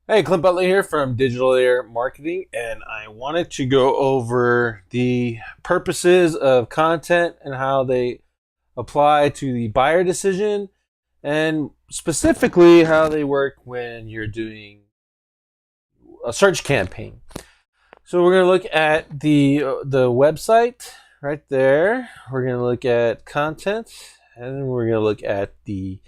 Hey, Clint Butler here from Digital Air Marketing, and I wanted to go over the purposes of content and how they apply to the buyer decision, and specifically how they work when you're doing a search campaign. So we're going to look at the website right there. We're going to look at content, and then we're going to look at the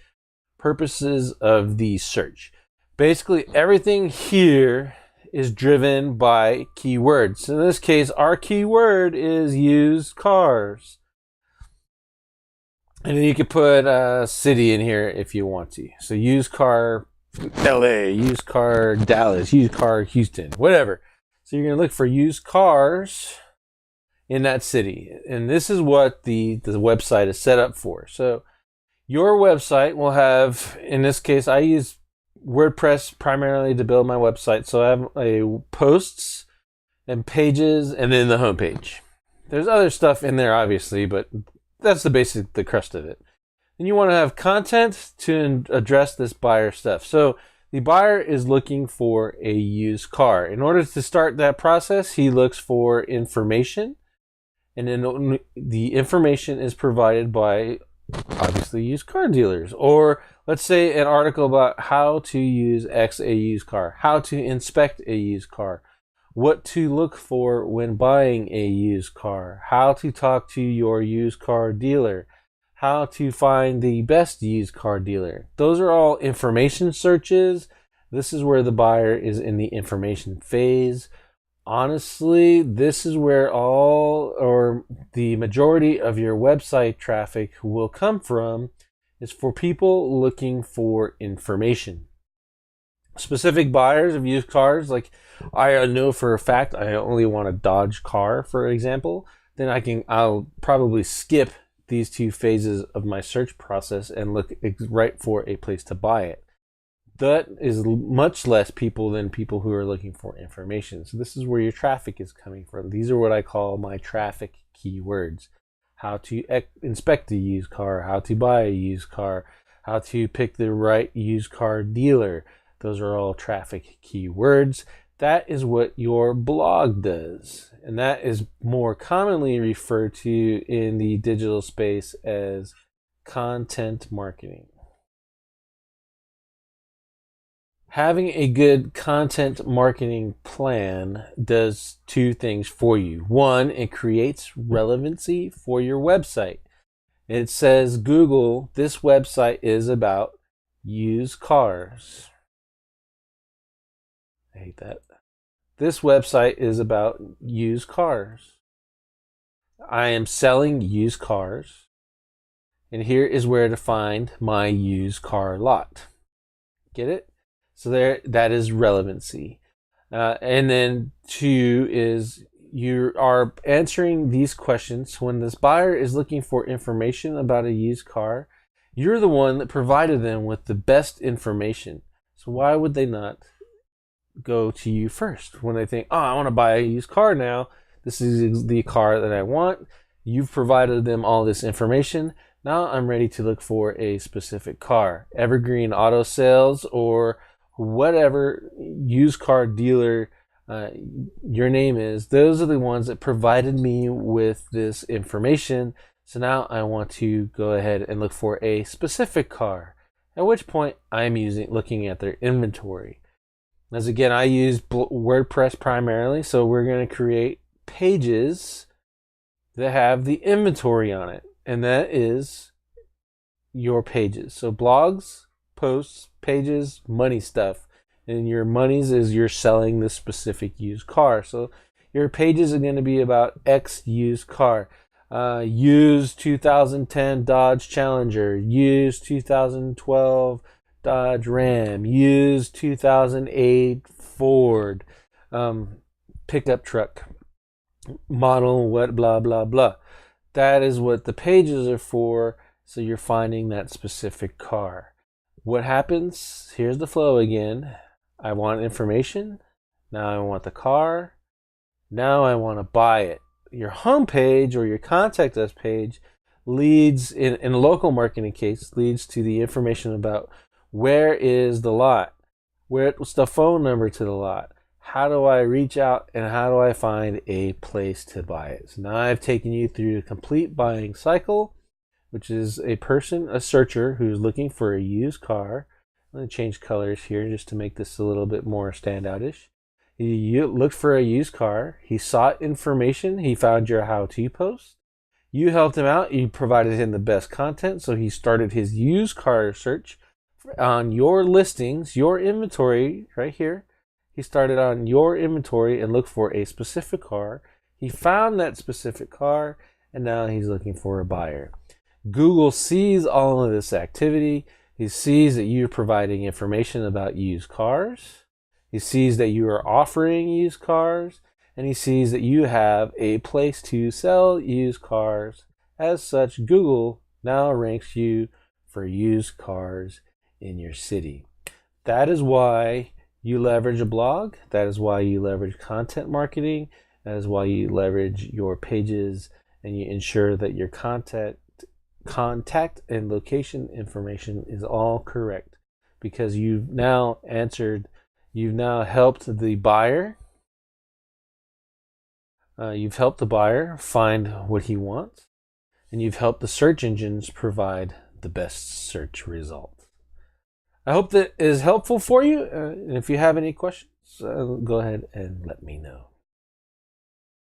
purposes of the search. Basically, everything here is driven by keywords. In this case, our keyword is used cars. And then you could put a city in here if you want to. So used car LA, used car Dallas, used car Houston, whatever. So you're going to look for used cars in that city. And this is what the website is set up for. So your website will have, in this case, I use WordPress primarily to build my website. So I have a posts and pages and then the homepage. There's other stuff in there, obviously, but that's the crust of it. And you want to have content to address this buyer stuff. So the buyer is looking for a used car. In order to start that process, he looks for information. And then the information is provided by obviously used car dealers, or let's say an article about how to use a used car, how to inspect a used car, what to look for when buying a used car, how to talk to your used car dealer, how to find the best used car dealer. Those are all information searches. This is where the buyer is in the information phase. Honestly, this is where all or the majority of your website traffic will come from, is for people looking for information. Specific buyers of used cars, like I know for a fact I only want a Dodge car, for example, then I'll probably skip these two phases of my search process and look right for a place to buy it. That is much less people than people who are looking for information. So this is where your traffic is coming from. These are what I call my traffic keywords. How to inspect a used car, how to buy a used car, how to pick the right used car dealer. Those are all traffic keywords. That is what your blog does. And that is more commonly referred to in the digital space as content marketing. Having a good content marketing plan does two things for you. One, it creates relevancy for your website. It says, Google, this website is about used cars. I hate that. This website is about used cars. I am selling used cars, and here is where to find my used car lot. Get it? So that is relevancy. And then two is you are answering these questions. When this buyer is looking for information about a used car, you're the one that provided them with the best information. So why would they not go to you first when they think, oh, I want to buy a used car now. This is the car that I want. You've provided them all this information. Now I'm ready to look for a specific car. Evergreen Auto Sales or whatever used car dealer your name is, those are the ones that provided me with this information. So now I want to go ahead and look for a specific car, at which point I'm looking at their inventory. As again, I use WordPress primarily, so we're going to create pages that have the inventory on it, and that is your pages. So blogs, posts, pages, money stuff. And your monies is you're selling this specific used car. So your pages are going to be about X used car. Used 2010 Dodge Challenger. Used 2012 Dodge Ram. Used 2008 Ford pickup truck. Model what blah blah blah. That is what the pages are for. So you're finding that specific car. What happens? Here's the flow again. I want information. Now I want the car. Now I want to buy it. Your homepage or your contact us page leads, in a local marketing case, leads to the information about where is the lot. What's the phone number to the lot? How do I reach out and how do I find a place to buy it? So now I've taken you through the complete buying cycle, which is a searcher who's looking for a used car. I'm going to change colors here just to make this a little bit more standoutish. He looked for a used car. He sought information. He found your how-to post. You helped him out. You provided him the best content. So he started his used car search on your listings, your inventory right here. He started on your inventory and looked for a specific car. He found that specific car, and now he's looking for a buyer. Google sees all of this activity. He sees that you're providing information about used cars. He sees that you are offering used cars, and he sees that you have a place to sell used cars. As such, Google now ranks you for used cars in your city. That is why you leverage a blog. That is why you leverage content marketing. That is why you leverage your pages and you ensure that your contact and location information is all correct, because you've now helped the buyer. You've helped the buyer find what he wants, and you've helped the search engines provide the best search result. I hope that is helpful for you. And if you have any questions, go ahead and let me know.